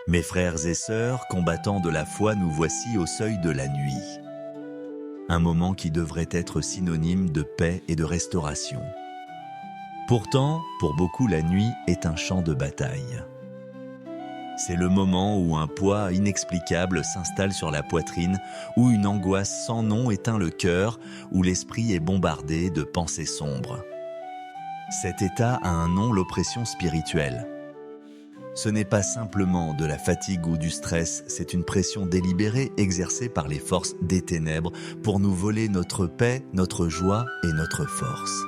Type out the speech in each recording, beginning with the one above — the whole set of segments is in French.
Mes frères et sœurs, combattants de la foi, nous voici au seuil de la nuit. Un moment qui devrait être synonyme de paix et de restauration. Pourtant, pour beaucoup, la nuit est un champ de bataille. C'est le moment où un poids inexplicable s'installe sur la poitrine, où une angoisse sans nom éteint le cœur, où l'esprit est bombardé de pensées sombres. Cet état a un nom, l'oppression spirituelle. Ce n'est pas simplement de la fatigue ou du stress, c'est une pression délibérée exercée par les forces des ténèbres pour nous voler notre paix, notre joie et notre force.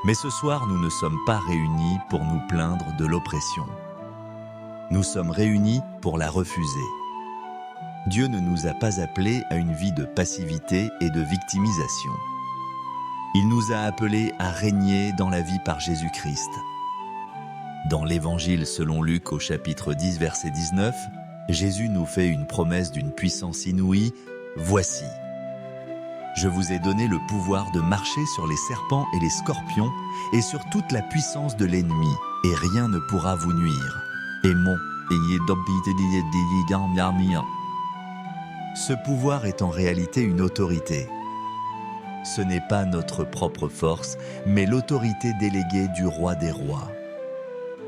Mais ce soir, nous ne sommes pas réunis pour nous plaindre de l'oppression. Nous sommes réunis pour la refuser. Dieu ne nous a pas appelés à une vie de passivité et de victimisation. Il nous a appelés à régner dans la vie par Jésus-Christ. Dans l'Évangile selon Luc au chapitre 10, verset 19, Jésus nous fait une promesse d'une puissance inouïe. « Voici, je vous ai donné le pouvoir de marcher sur les serpents et les scorpions et sur toute la puissance de l'ennemi, et rien ne pourra vous nuire. » Ce pouvoir est en réalité une autorité. Ce n'est pas notre propre force, mais l'autorité déléguée du roi des rois.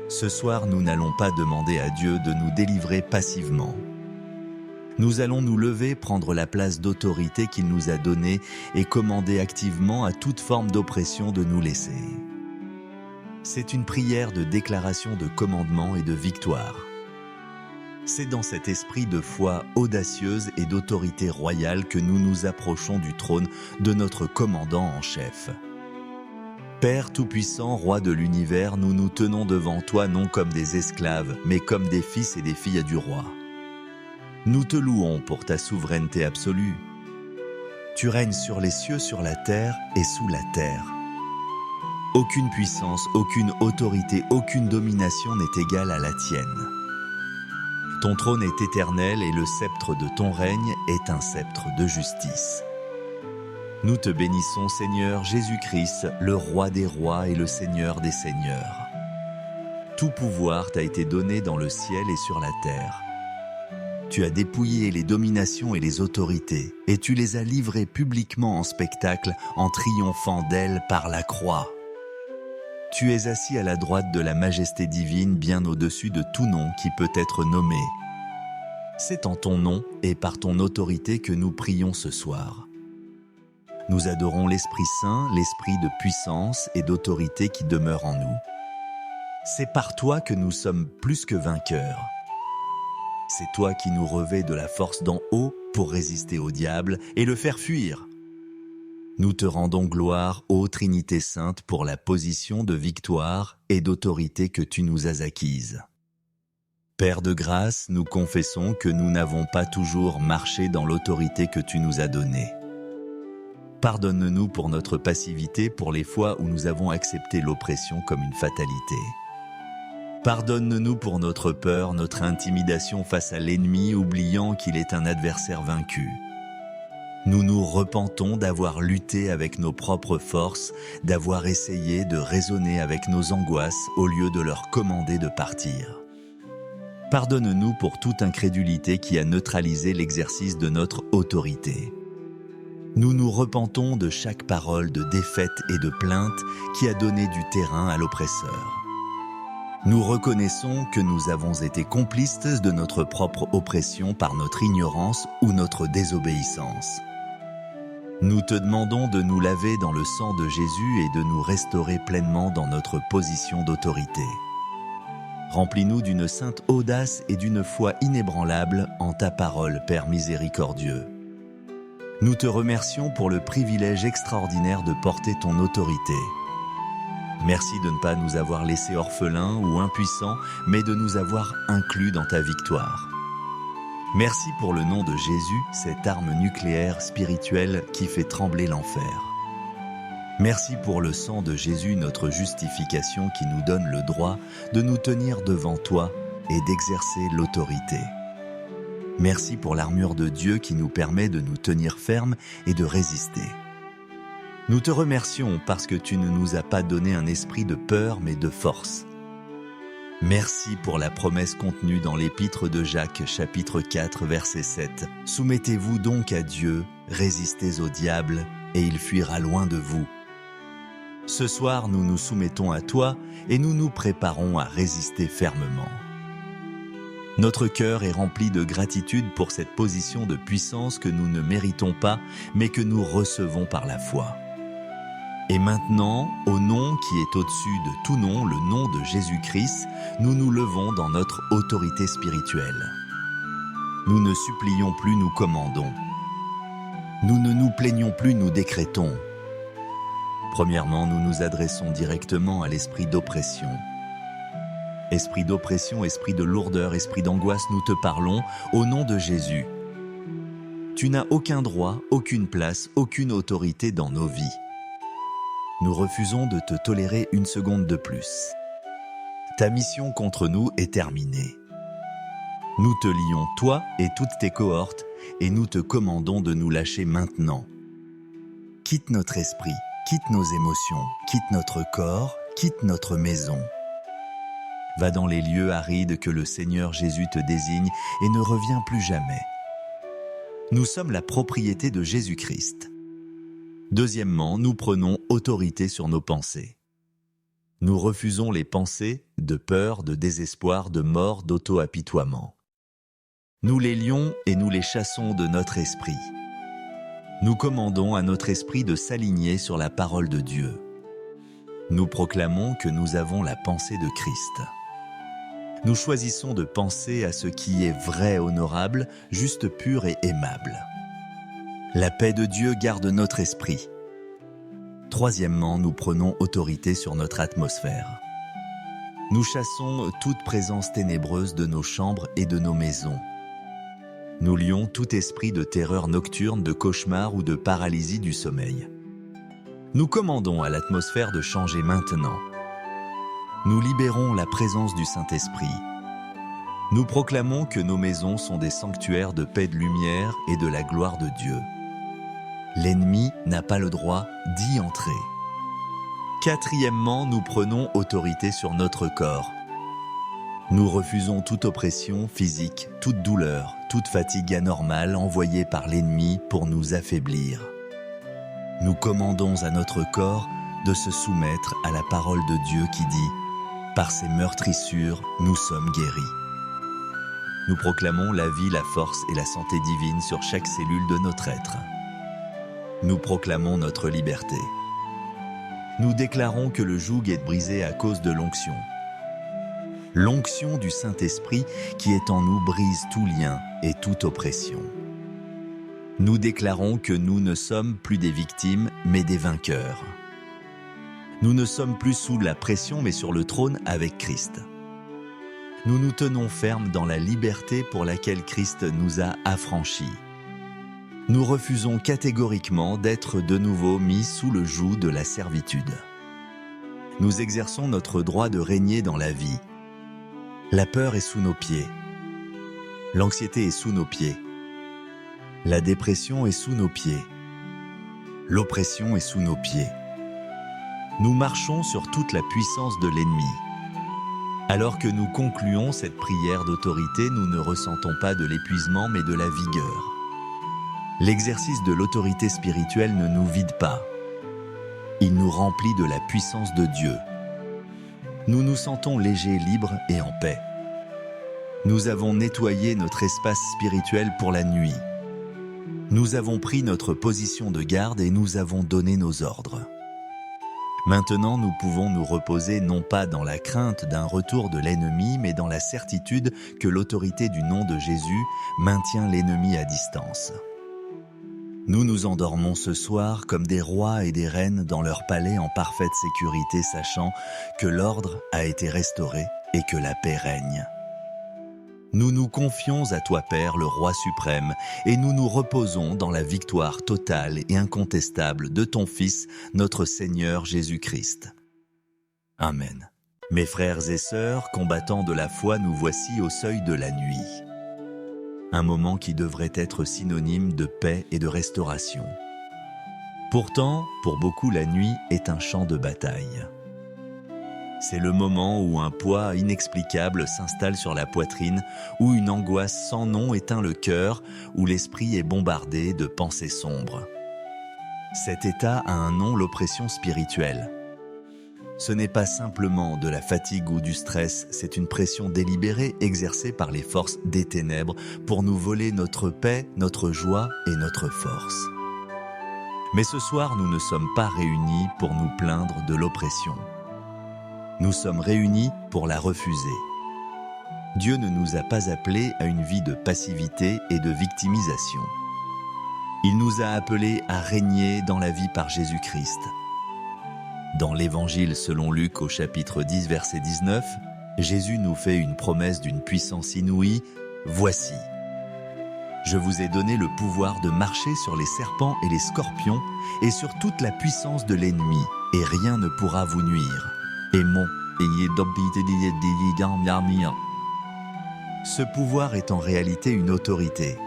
Ce soir, nous n'allons pas demander à Dieu de nous délivrer passivement. Nous allons nous lever, prendre la place d'autorité qu'il nous a donnée et commander activement à toute forme d'oppression de nous laisser. C'est une prière de déclaration de commandement et de victoire. C'est dans cet esprit de foi audacieuse et d'autorité royale que nous nous approchons du trône de notre commandant en chef. Père Tout-Puissant, Roi de l'univers, nous nous tenons devant toi non comme des esclaves, mais comme des fils et des filles du roi. Nous te louons pour ta souveraineté absolue. Tu règnes sur les cieux, sur la terre et sous la terre. Aucune puissance, aucune autorité, aucune domination n'est égale à la tienne. Ton trône est éternel et le sceptre de ton règne est un sceptre de justice. Nous te bénissons, Seigneur Jésus-Christ, le Roi des rois et le Seigneur des seigneurs. Tout pouvoir t'a été donné dans le ciel et sur la terre. Tu as dépouillé les dominations et les autorités, et tu les as livrées publiquement en spectacle en triomphant d'elles par la croix. Tu es assis à la droite de la majesté divine, bien au-dessus de tout nom qui peut être nommé. C'est en ton nom et par ton autorité que nous prions ce soir. Nous adorons l'Esprit Saint, l'Esprit de puissance et d'autorité qui demeure en nous. C'est par toi que nous sommes plus que vainqueurs. C'est toi qui nous revêts de la force d'en haut pour résister au diable et le faire fuir. Nous te rendons gloire, ô Trinité Sainte, pour la position de victoire et d'autorité que tu nous as acquise. Père de grâce, nous confessons que nous n'avons pas toujours marché dans l'autorité que tu nous as donnée. Pardonne-nous pour notre passivité, pour les fois où nous avons accepté l'oppression comme une fatalité. Pardonne-nous pour notre peur, notre intimidation face à l'ennemi, oubliant qu'il est un adversaire vaincu. Nous nous repentons d'avoir lutté avec nos propres forces, d'avoir essayé de raisonner avec nos angoisses au lieu de leur commander de partir. Pardonne-nous pour toute incrédulité qui a neutralisé l'exercice de notre autorité. Nous nous repentons de chaque parole de défaite et de plainte qui a donné du terrain à l'oppresseur. Nous reconnaissons que nous avons été complices de notre propre oppression par notre ignorance ou notre désobéissance. Nous te demandons de nous laver dans le sang de Jésus et de nous restaurer pleinement dans notre position d'autorité. Remplis-nous d'une sainte audace et d'une foi inébranlable en ta parole, Père miséricordieux. Nous te remercions pour le privilège extraordinaire de porter ton autorité. Merci de ne pas nous avoir laissés orphelins ou impuissants, mais de nous avoir inclus dans ta victoire. Merci pour le nom de Jésus, cette arme nucléaire spirituelle qui fait trembler l'enfer. Merci pour le sang de Jésus, notre justification qui nous donne le droit de nous tenir devant toi et d'exercer l'autorité. Merci pour l'armure de Dieu qui nous permet de nous tenir fermes et de résister. Nous te remercions parce que tu ne nous as pas donné un esprit de peur mais de force. Merci pour la promesse contenue dans l'épître de Jacques, chapitre 4, verset 7. Soumettez-vous donc à Dieu, résistez au diable, et il fuira loin de vous. Ce soir, nous nous soumettons à toi et nous nous préparons à résister fermement. Notre cœur est rempli de gratitude pour cette position de puissance que nous ne méritons pas, mais que nous recevons par la foi. Et maintenant, au nom qui est au-dessus de tout nom, le nom de Jésus-Christ, nous nous levons dans notre autorité spirituelle. Nous ne supplions plus, nous commandons. Nous ne nous plaignons plus, nous décrétons. Premièrement, nous nous adressons directement à l'esprit d'oppression. Esprit d'oppression, esprit de lourdeur, esprit d'angoisse, nous te parlons au nom de Jésus. Tu n'as aucun droit, aucune place, aucune autorité dans nos vies. Nous refusons de te tolérer une seconde de plus. Ta mission contre nous est terminée. Nous te lions, toi et toutes tes cohortes, et nous te commandons de nous lâcher maintenant. Quitte notre esprit, quitte nos émotions, quitte notre corps, quitte notre maison. Va dans les lieux arides que le Seigneur Jésus te désigne et ne reviens plus jamais. Nous sommes la propriété de Jésus-Christ. Deuxièmement, nous prenons autorité sur nos pensées. Nous refusons les pensées de peur, de désespoir, de mort, d'auto-apitoiement. Nous les lions et nous les chassons de notre esprit. Nous commandons à notre esprit de s'aligner sur la parole de Dieu. Nous proclamons que nous avons la pensée de Christ. Nous choisissons de penser à ce qui est vrai, honorable, juste, pur et aimable. La paix de Dieu garde notre esprit. Troisièmement, nous prenons autorité sur notre atmosphère. Nous chassons toute présence ténébreuse de nos chambres et de nos maisons. Nous lions tout esprit de terreur nocturne, de cauchemar ou de paralysie du sommeil. Nous commandons à l'atmosphère de changer maintenant. Nous libérons la présence du Saint-Esprit. Nous proclamons que nos maisons sont des sanctuaires de paix, de lumière et de la gloire de Dieu. L'ennemi n'a pas le droit d'y entrer. Quatrièmement, nous prenons autorité sur notre corps. Nous refusons toute oppression physique, toute douleur, toute fatigue anormale envoyée par l'ennemi pour nous affaiblir. Nous commandons à notre corps de se soumettre à la parole de Dieu qui dit « Par ses meurtrissures, nous sommes guéris ». Nous proclamons la vie, la force et la santé divine sur chaque cellule de notre être. Nous proclamons notre liberté. Nous déclarons que le joug est brisé à cause de l'onction. L'onction du Saint-Esprit qui est en nous brise tout lien et toute oppression. Nous déclarons que nous ne sommes plus des victimes, mais des vainqueurs. Nous ne sommes plus sous la pression, mais sur le trône avec Christ. Nous nous tenons fermes dans la liberté pour laquelle Christ nous a affranchis. Nous refusons catégoriquement d'être de nouveau mis sous le joug de la servitude. Nous exerçons notre droit de régner dans la vie. La peur est sous nos pieds. L'anxiété est sous nos pieds. La dépression est sous nos pieds. L'oppression est sous nos pieds. Nous marchons sur toute la puissance de l'ennemi. Alors que nous concluons cette prière d'autorité, nous ne ressentons pas de l'épuisement mais de la vigueur. L'exercice de l'autorité spirituelle ne nous vide pas. Il nous remplit de la puissance de Dieu. Nous nous sentons légers, libres et en paix. Nous avons nettoyé notre espace spirituel pour la nuit. Nous avons pris notre position de garde et nous avons donné nos ordres. Maintenant, nous pouvons nous reposer non pas dans la crainte d'un retour de l'ennemi, mais dans la certitude que l'autorité du nom de Jésus maintient l'ennemi à distance. Nous nous endormons ce soir comme des rois et des reines dans leur palais en parfaite sécurité, sachant que l'ordre a été restauré et que la paix règne. Nous nous confions à toi, Père, le Roi suprême, et nous nous reposons dans la victoire totale et incontestable de ton Fils, notre Seigneur Jésus-Christ. Amen. Mes frères et sœurs, combattants de la foi, nous voici au seuil de la nuit. Un moment qui devrait être synonyme de paix et de restauration. Pourtant, pour beaucoup, la nuit est un champ de bataille. C'est le moment où un poids inexplicable s'installe sur la poitrine, où une angoisse sans nom éteint le cœur, où l'esprit est bombardé de pensées sombres. Cet état a un nom, l'oppression spirituelle. Ce n'est pas simplement de la fatigue ou du stress, c'est une pression délibérée exercée par les forces des ténèbres pour nous voler notre paix, notre joie et notre force. Mais ce soir, nous ne sommes pas réunis pour nous plaindre de l'oppression. Nous sommes réunis pour la refuser. Dieu ne nous a pas appelés à une vie de passivité et de victimisation. Il nous a appelés à régner dans la vie par Jésus-Christ. Dans l'Évangile selon Luc au chapitre 10, verset 19, Jésus nous fait une promesse d'une puissance inouïe. « Voici, je vous ai donné le pouvoir de marcher sur les serpents et les scorpions et sur toute la puissance de l'ennemi, et rien ne pourra vous nuire. » Ce pouvoir est en réalité une autorité.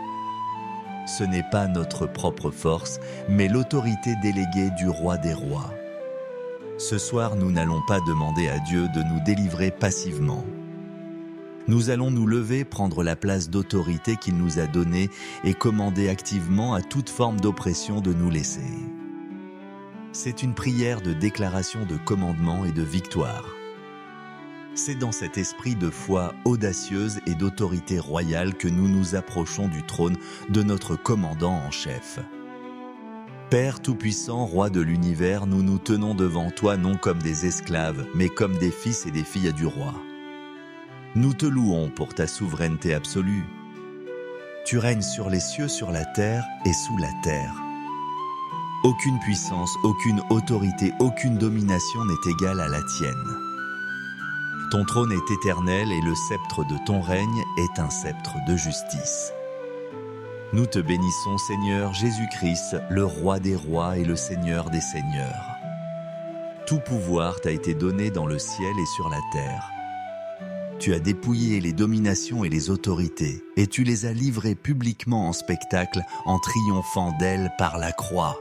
Ce n'est pas notre propre force, mais l'autorité déléguée du roi des rois. Ce soir, nous n'allons pas demander à Dieu de nous délivrer passivement. Nous allons nous lever, prendre la place d'autorité qu'il nous a donnée et commander activement à toute forme d'oppression de nous laisser. C'est une prière de déclaration de commandement et de victoire. C'est dans cet esprit de foi audacieuse et d'autorité royale que nous nous approchons du trône de notre commandant en chef. Père Tout-Puissant, Roi de l'univers, nous nous tenons devant toi non comme des esclaves, mais comme des fils et des filles du roi. Nous te louons pour ta souveraineté absolue. Tu règnes sur les cieux, sur la terre et sous la terre. Aucune puissance, aucune autorité, aucune domination n'est égale à la tienne. Ton trône est éternel et le sceptre de ton règne est un sceptre de justice. Nous te bénissons, Seigneur Jésus-Christ, le Roi des rois et le Seigneur des seigneurs. Tout pouvoir t'a été donné dans le ciel et sur la terre. Tu as dépouillé les dominations et les autorités, et tu les as livrées publiquement en spectacle en triomphant d'elles par la croix.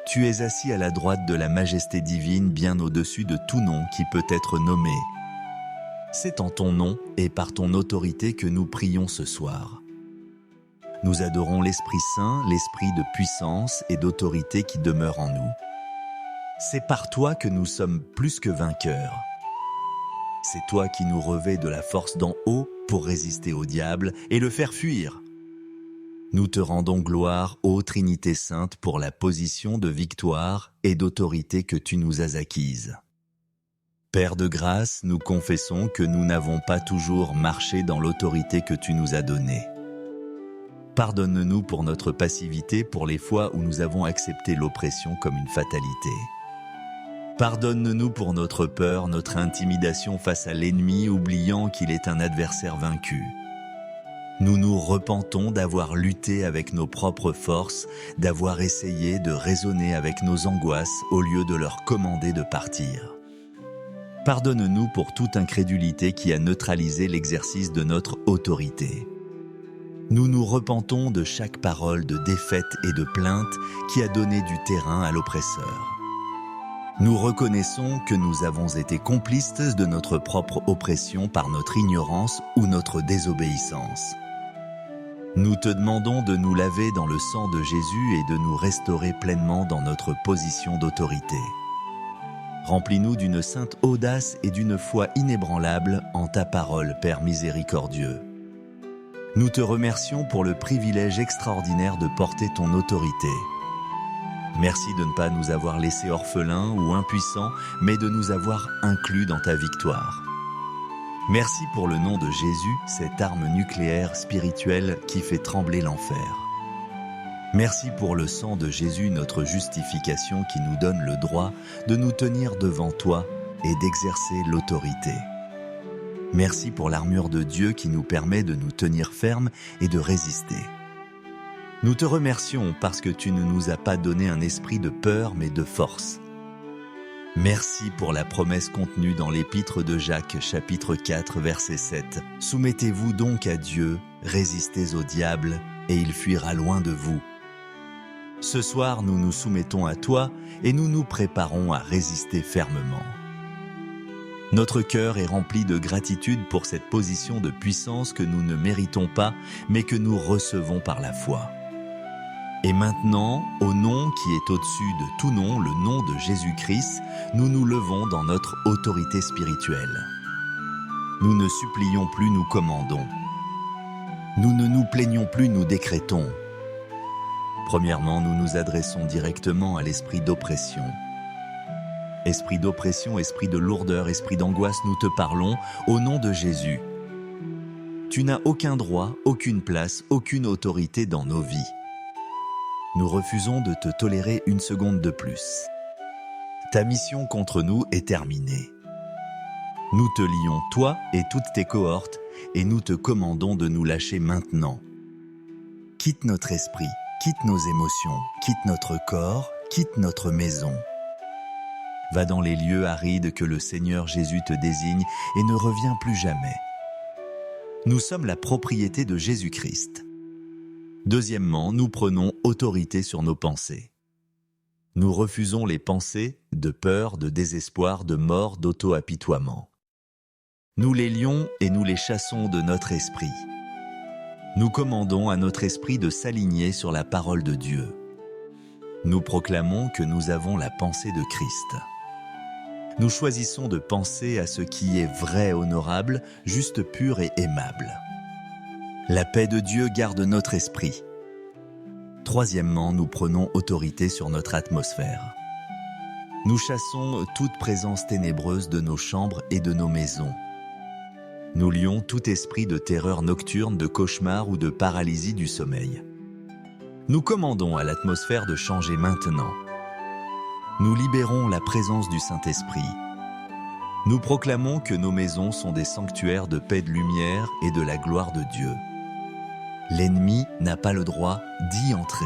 Tu es assis à la droite de la majesté divine, bien au-dessus de tout nom qui peut être nommé. C'est en ton nom et par ton autorité que nous prions ce soir. Nous adorons l'Esprit Saint, l'Esprit de puissance et d'autorité qui demeure en nous. C'est par toi que nous sommes plus que vainqueurs. C'est toi qui nous revêts de la force d'en haut pour résister au diable et le faire fuir. Nous te rendons gloire, ô Trinité Sainte, pour la position de victoire et d'autorité que tu nous as acquise. Père de grâce, nous confessons que nous n'avons pas toujours marché dans l'autorité que tu nous as donnée. Pardonne-nous pour notre passivité, pour les fois où nous avons accepté l'oppression comme une fatalité. Pardonne-nous pour notre peur, notre intimidation face à l'ennemi, oubliant qu'il est un adversaire vaincu. Nous nous repentons d'avoir lutté avec nos propres forces, d'avoir essayé de raisonner avec nos angoisses au lieu de leur commander de partir. Pardonne-nous pour toute incrédulité qui a neutralisé l'exercice de notre autorité. Nous nous repentons de chaque parole de défaite et de plainte qui a donné du terrain à l'oppresseur. Nous reconnaissons que nous avons été complices de notre propre oppression par notre ignorance ou notre désobéissance. Nous te demandons de nous laver dans le sang de Jésus et de nous restaurer pleinement dans notre position d'autorité. Remplis-nous d'une sainte audace et d'une foi inébranlable en ta parole, Père miséricordieux. Nous te remercions pour le privilège extraordinaire de porter ton autorité. Merci de ne pas nous avoir laissés orphelins ou impuissants, mais de nous avoir inclus dans ta victoire. Merci pour le nom de Jésus, cette arme nucléaire spirituelle qui fait trembler l'enfer. Merci pour le sang de Jésus, notre justification qui nous donne le droit de nous tenir devant toi et d'exercer l'autorité. Merci pour l'armure de Dieu qui nous permet de nous tenir fermes et de résister. Nous te remercions parce que tu ne nous as pas donné un esprit de peur mais de force. Merci pour la promesse contenue dans l'épître de Jacques, chapitre 4, verset 7. Soumettez-vous donc à Dieu, résistez au diable, et il fuira loin de vous. Ce soir, nous nous soumettons à toi et nous nous préparons à résister fermement. Notre cœur est rempli de gratitude pour cette position de puissance que nous ne méritons pas, mais que nous recevons par la foi. Et maintenant, au nom qui est au-dessus de tout nom, le nom de Jésus-Christ, nous nous levons dans notre autorité spirituelle. Nous ne supplions plus, nous commandons. Nous ne nous plaignons plus, nous décrétons. Premièrement, nous nous adressons directement à l'esprit d'oppression. Esprit d'oppression, esprit de lourdeur, esprit d'angoisse, nous te parlons au nom de Jésus. Tu n'as aucun droit, aucune place, aucune autorité dans nos vies. Nous refusons de te tolérer une seconde de plus. Ta mission contre nous est terminée. Nous te lions, toi et toutes tes cohortes, et nous te commandons de nous lâcher maintenant. Quitte notre esprit, quitte nos émotions, quitte notre corps, quitte notre maison. Va dans les lieux arides que le Seigneur Jésus te désigne et ne reviens plus jamais. Nous sommes la propriété de Jésus-Christ. Deuxièmement, nous prenons autorité sur nos pensées. Nous refusons les pensées de peur, de désespoir, de mort, d'auto-apitoiement. Nous les lions et nous les chassons de notre esprit. Nous commandons à notre esprit de s'aligner sur la parole de Dieu. Nous proclamons que nous avons la pensée de Christ. Nous choisissons de penser à ce qui est vrai, honorable, juste, pur et aimable. La paix de Dieu garde notre esprit. Troisièmement, nous prenons autorité sur notre atmosphère. Nous chassons toute présence ténébreuse de nos chambres et de nos maisons. Nous lions tout esprit de terreur nocturne, de cauchemar ou de paralysie du sommeil. Nous commandons à l'atmosphère de changer maintenant. Nous libérons la présence du Saint-Esprit. Nous proclamons que nos maisons sont des sanctuaires de paix, de lumière et de la gloire de Dieu. L'ennemi n'a pas le droit d'y entrer.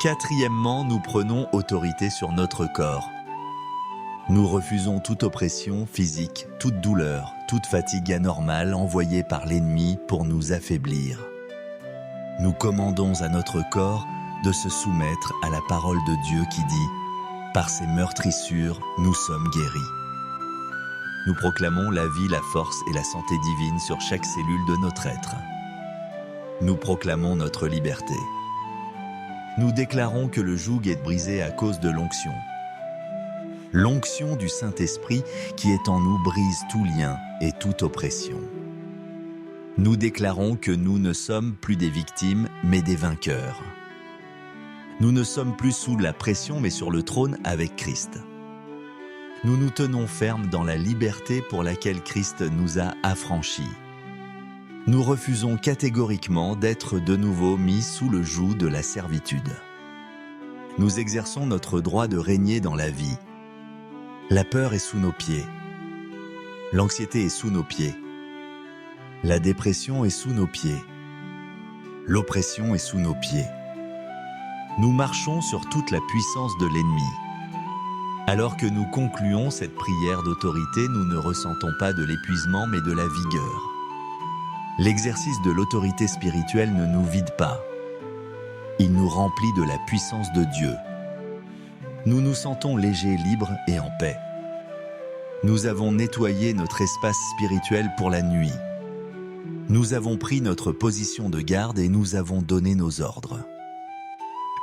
Quatrièmement, nous prenons autorité sur notre corps. Nous refusons toute oppression physique, toute douleur, toute fatigue anormale envoyée par l'ennemi pour nous affaiblir. Nous commandons à notre corps de se soumettre à la parole de Dieu qui dit « Par ses meurtrissures, nous sommes guéris ». Nous proclamons la vie, la force et la santé divine sur chaque cellule de notre être. Nous proclamons notre liberté. Nous déclarons que le joug est brisé à cause de l'onction. L'onction du Saint-Esprit qui est en nous brise tout lien et toute oppression. Nous déclarons que nous ne sommes plus des victimes, mais des vainqueurs. Nous ne sommes plus sous la pression, mais sur le trône avec Christ. Nous nous tenons fermes dans la liberté pour laquelle Christ nous a affranchis. Nous refusons catégoriquement d'être de nouveau mis sous le joug de la servitude. Nous exerçons notre droit de régner dans la vie. La peur est sous nos pieds. L'anxiété est sous nos pieds. La dépression est sous nos pieds. L'oppression est sous nos pieds. Nous marchons sur toute la puissance de l'ennemi. Alors que nous concluons cette prière d'autorité, nous ne ressentons pas de l'épuisement mais de la vigueur. L'exercice de l'autorité spirituelle ne nous vide pas. Il nous remplit de la puissance de Dieu. Nous nous sentons légers, libres et en paix. Nous avons nettoyé notre espace spirituel pour la nuit. Nous avons pris notre position de garde et nous avons donné nos ordres.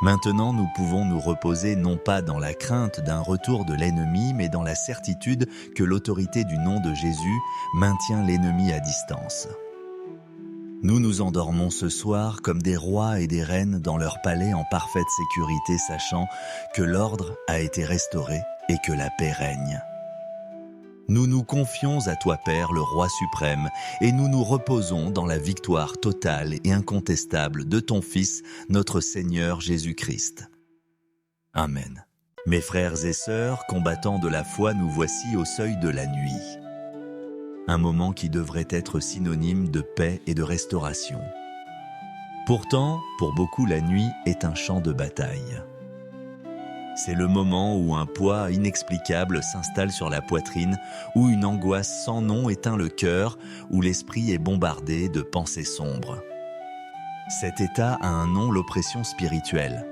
Maintenant, nous pouvons nous reposer non pas dans la crainte d'un retour de l'ennemi, mais dans la certitude que l'autorité du nom de Jésus maintient l'ennemi à distance. Nous nous endormons ce soir comme des rois et des reines dans leur palais en parfaite sécurité, sachant que l'ordre a été restauré et que la paix règne. Nous nous confions à toi, Père, le Roi suprême, et nous nous reposons dans la victoire totale et incontestable de ton Fils, notre Seigneur Jésus-Christ. Amen. Mes frères et sœurs, combattants de la foi, nous voici au seuil de la nuit. Un moment qui devrait être synonyme de paix et de restauration. Pourtant, pour beaucoup, la nuit est un champ de bataille. C'est le moment où un poids inexplicable s'installe sur la poitrine, où une angoisse sans nom éteint le cœur, où l'esprit est bombardé de pensées sombres. Cet état a un nom, l'oppression spirituelle.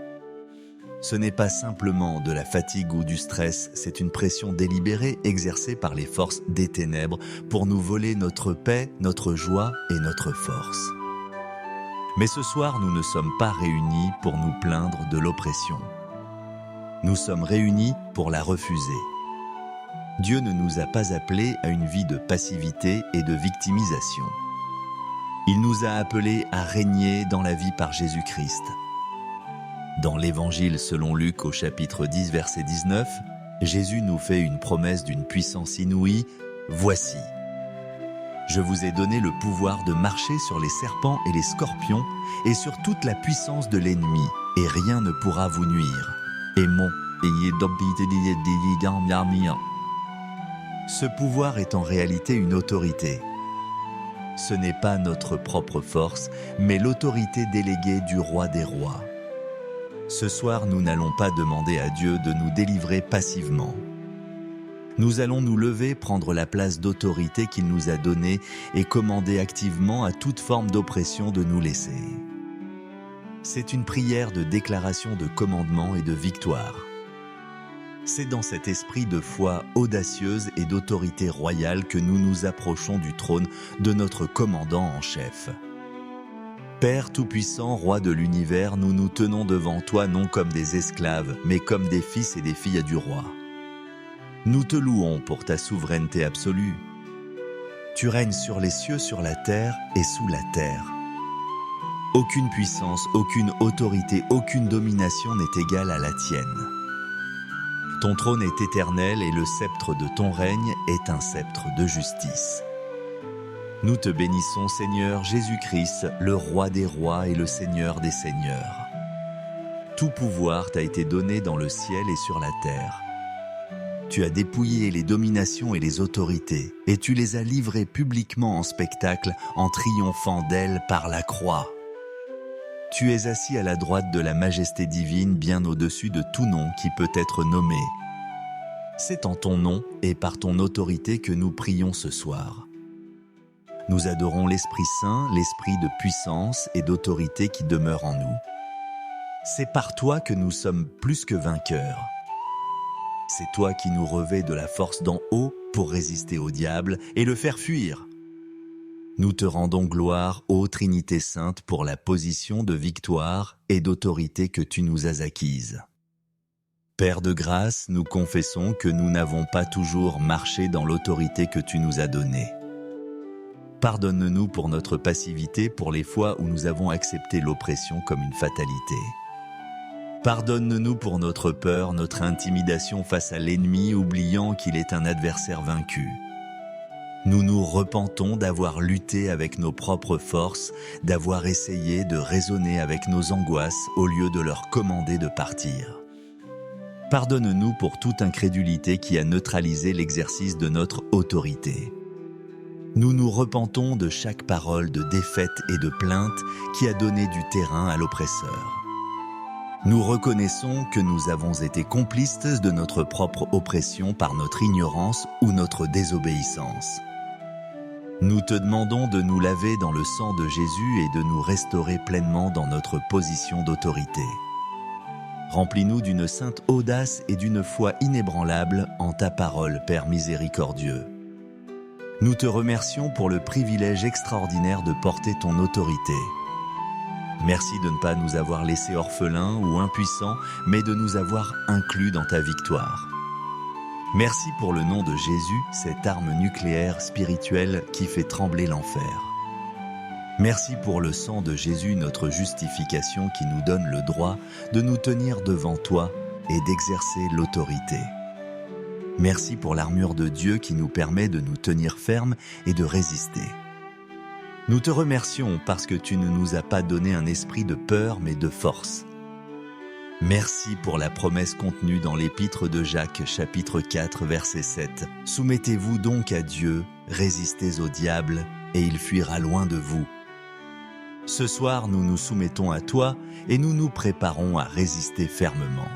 Ce n'est pas simplement de la fatigue ou du stress, c'est une pression délibérée exercée par les forces des ténèbres pour nous voler notre paix, notre joie et notre force. Mais ce soir, nous ne sommes pas réunis pour nous plaindre de l'oppression. Nous sommes réunis pour la refuser. Dieu ne nous a pas appelés à une vie de passivité et de victimisation. Il nous a appelés à régner dans la vie par Jésus-Christ. Dans l'Évangile selon Luc au chapitre 10, verset 19, Jésus nous fait une promesse d'une puissance inouïe. « Voici, je vous ai donné le pouvoir de marcher sur les serpents et les scorpions et sur toute la puissance de l'ennemi, et rien ne pourra vous nuire. Et mon Ce pouvoir est en réalité une autorité. Ce n'est pas notre propre force, mais l'autorité déléguée du roi des rois. Ce soir, nous n'allons pas demander à Dieu de nous délivrer passivement. Nous allons nous lever, prendre la place d'autorité qu'il nous a donnée et commander activement à toute forme d'oppression de nous laisser. C'est une prière de déclaration de commandement et de victoire. C'est dans cet esprit de foi audacieuse et d'autorité royale que nous nous approchons du trône de notre commandant en chef. Père Tout-Puissant, Roi de l'univers, nous nous tenons devant toi non comme des esclaves, mais comme des fils et des filles du roi. Nous te louons pour ta souveraineté absolue. Tu règnes sur les cieux, sur la terre et sous la terre. Aucune puissance, aucune autorité, aucune domination n'est égale à la tienne. Ton trône est éternel et le sceptre de ton règne est un sceptre de justice. Nous te bénissons, Seigneur Jésus-Christ, le Roi des rois et le Seigneur des seigneurs. Tout pouvoir t'a été donné dans le ciel et sur la terre. Tu as dépouillé les dominations et les autorités, et tu les as livrées publiquement en spectacle en triomphant d'elles par la croix. Tu es assis à la droite de la majesté divine, bien au-dessus de tout nom qui peut être nommé. C'est en ton nom et par ton autorité que nous prions ce soir. Nous adorons l'Esprit Saint, l'Esprit de puissance et d'autorité qui demeure en nous. C'est par toi que nous sommes plus que vainqueurs. C'est toi qui nous revêts de la force d'en haut pour résister au diable et le faire fuir. Nous te rendons gloire, ô Trinité Sainte, pour la position de victoire et d'autorité que tu nous as acquise. Père de grâce, nous confessons que nous n'avons pas toujours marché dans l'autorité que tu nous as donnée. Pardonne-nous pour notre passivité, pour les fois où nous avons accepté l'oppression comme une fatalité. Pardonne-nous pour notre peur, notre intimidation face à l'ennemi, oubliant qu'il est un adversaire vaincu. Nous nous repentons d'avoir lutté avec nos propres forces, d'avoir essayé de raisonner avec nos angoisses au lieu de leur commander de partir. Pardonne-nous pour toute incrédulité qui a neutralisé l'exercice de notre autorité. Nous nous repentons de chaque parole de défaite et de plainte qui a donné du terrain à l'oppresseur. Nous reconnaissons que nous avons été complices de notre propre oppression par notre ignorance ou notre désobéissance. Nous te demandons de nous laver dans le sang de Jésus et de nous restaurer pleinement dans notre position d'autorité. Remplis-nous d'une sainte audace et d'une foi inébranlable en ta parole, Père miséricordieux. Nous te remercions pour le privilège extraordinaire de porter ton autorité. Merci de ne pas nous avoir laissés orphelins ou impuissants, mais de nous avoir inclus dans ta victoire. Merci pour le nom de Jésus, cette arme nucléaire spirituelle qui fait trembler l'enfer. Merci pour le sang de Jésus, notre justification qui nous donne le droit de nous tenir devant toi et d'exercer l'autorité. Merci pour l'armure de Dieu qui nous permet de nous tenir fermes et de résister. Nous te remercions parce que tu ne nous as pas donné un esprit de peur mais de force. Merci pour la promesse contenue dans l'épître de Jacques, chapitre 4, verset 7. Soumettez-vous donc à Dieu, résistez au diable, et il fuira loin de vous. Ce soir, nous nous soumettons à toi et nous nous préparons à résister fermement.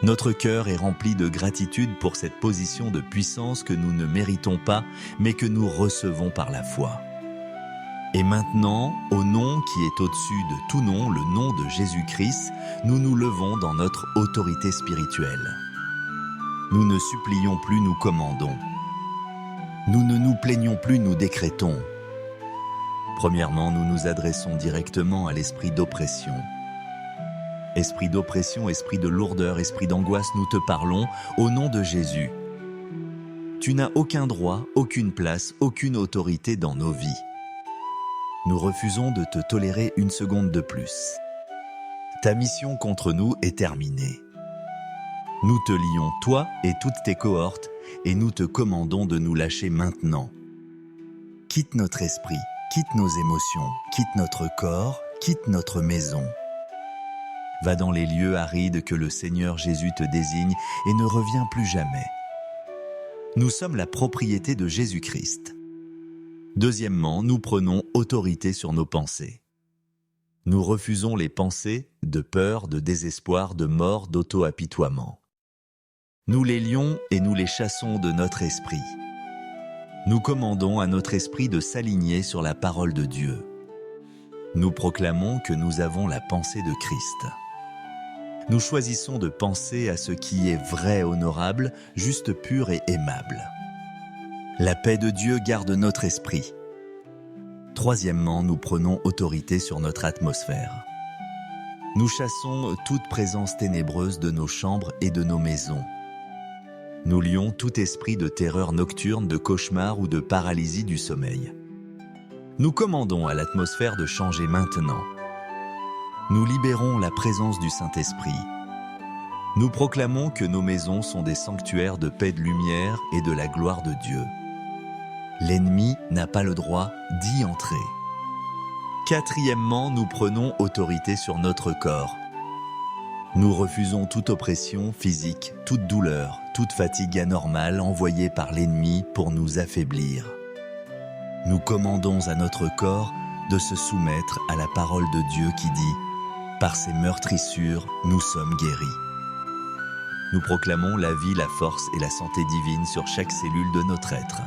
Notre cœur est rempli de gratitude pour cette position de puissance que nous ne méritons pas, mais que nous recevons par la foi. Et maintenant, au nom qui est au-dessus de tout nom, le nom de Jésus-Christ, nous nous levons dans notre autorité spirituelle. Nous ne supplions plus, nous commandons. Nous ne nous plaignons plus, nous décrétons. Premièrement, nous nous adressons directement à l'esprit d'oppression. Esprit d'oppression, esprit de lourdeur, esprit d'angoisse, nous te parlons au nom de Jésus. Tu n'as aucun droit, aucune place, aucune autorité dans nos vies. Nous refusons de te tolérer une seconde de plus. Ta mission contre nous est terminée. Nous te lions, toi et toutes tes cohortes, et nous te commandons de nous lâcher maintenant. Quitte notre esprit, quitte nos émotions, quitte notre corps, quitte notre maison. Va dans les lieux arides que le Seigneur Jésus te désigne et ne reviens plus jamais. Nous sommes la propriété de Jésus-Christ. Deuxièmement, nous prenons autorité sur nos pensées. Nous refusons les pensées de peur, de désespoir, de mort, d'auto-apitoiement. Nous les lions et nous les chassons de notre esprit. Nous commandons à notre esprit de s'aligner sur la parole de Dieu. Nous proclamons que nous avons la pensée de Christ. Nous choisissons de penser à ce qui est vrai, honorable, juste, pur et aimable. La paix de Dieu garde notre esprit. Troisièmement, nous prenons autorité sur notre atmosphère. Nous chassons toute présence ténébreuse de nos chambres et de nos maisons. Nous lions tout esprit de terreur nocturne, de cauchemar ou de paralysie du sommeil. Nous commandons à l'atmosphère de changer maintenant. Nous libérons la présence du Saint-Esprit. Nous proclamons que nos maisons sont des sanctuaires de paix, de lumière et de la gloire de Dieu. L'ennemi n'a pas le droit d'y entrer. Quatrièmement, nous prenons autorité sur notre corps. Nous refusons toute oppression physique, toute douleur, toute fatigue anormale envoyée par l'ennemi pour nous affaiblir. Nous commandons à notre corps de se soumettre à la parole de Dieu qui dit « Par ses meurtrissures, nous sommes guéris ». Nous proclamons la vie, la force et la santé divine sur chaque cellule de notre être.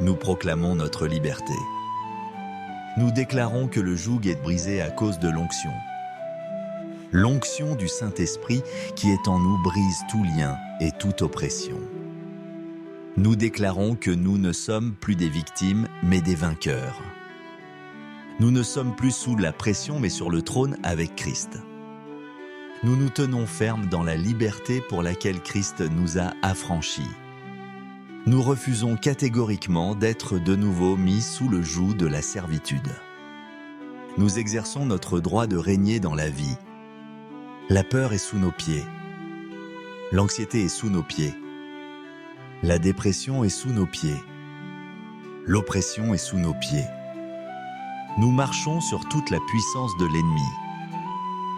Nous proclamons notre liberté. Nous déclarons que le joug est brisé à cause de l'onction. L'onction du Saint-Esprit qui est en nous brise tout lien et toute oppression. Nous déclarons que nous ne sommes plus des victimes, mais des vainqueurs. Nous ne sommes plus sous la pression, mais sur le trône avec Christ. Nous nous tenons fermes dans la liberté pour laquelle Christ nous a affranchis. Nous refusons catégoriquement d'être de nouveau mis sous le joug de la servitude. Nous exerçons notre droit de régner dans la vie. La peur est sous nos pieds. L'anxiété est sous nos pieds. La dépression est sous nos pieds. L'oppression est sous nos pieds. Nous marchons sur toute la puissance de l'ennemi.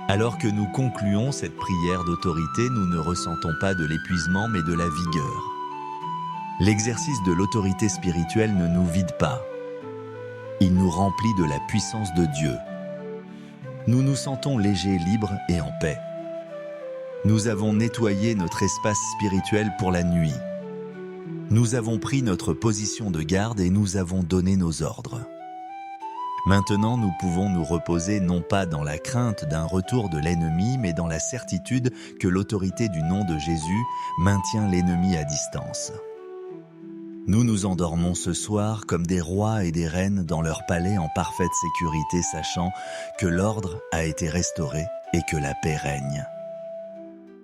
Alors que nous concluons cette prière d'autorité, nous ne ressentons pas de l'épuisement mais de la vigueur. L'exercice de l'autorité spirituelle ne nous vide pas. Il nous remplit de la puissance de Dieu. Nous nous sentons légers, libres et en paix. Nous avons nettoyé notre espace spirituel pour la nuit. Nous avons pris notre position de garde et nous avons donné nos ordres. Maintenant, nous pouvons nous reposer non pas dans la crainte d'un retour de l'ennemi, mais dans la certitude que l'autorité du nom de Jésus maintient l'ennemi à distance. Nous nous endormons ce soir comme des rois et des reines dans leur palais en parfaite sécurité, sachant que l'ordre a été restauré et que la paix règne.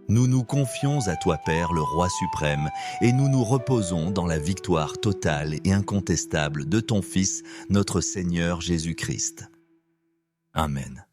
Nous nous confions à toi, Père, le Roi suprême, et nous nous reposons dans la victoire totale et incontestable de ton Fils, notre Seigneur Jésus-Christ. Amen.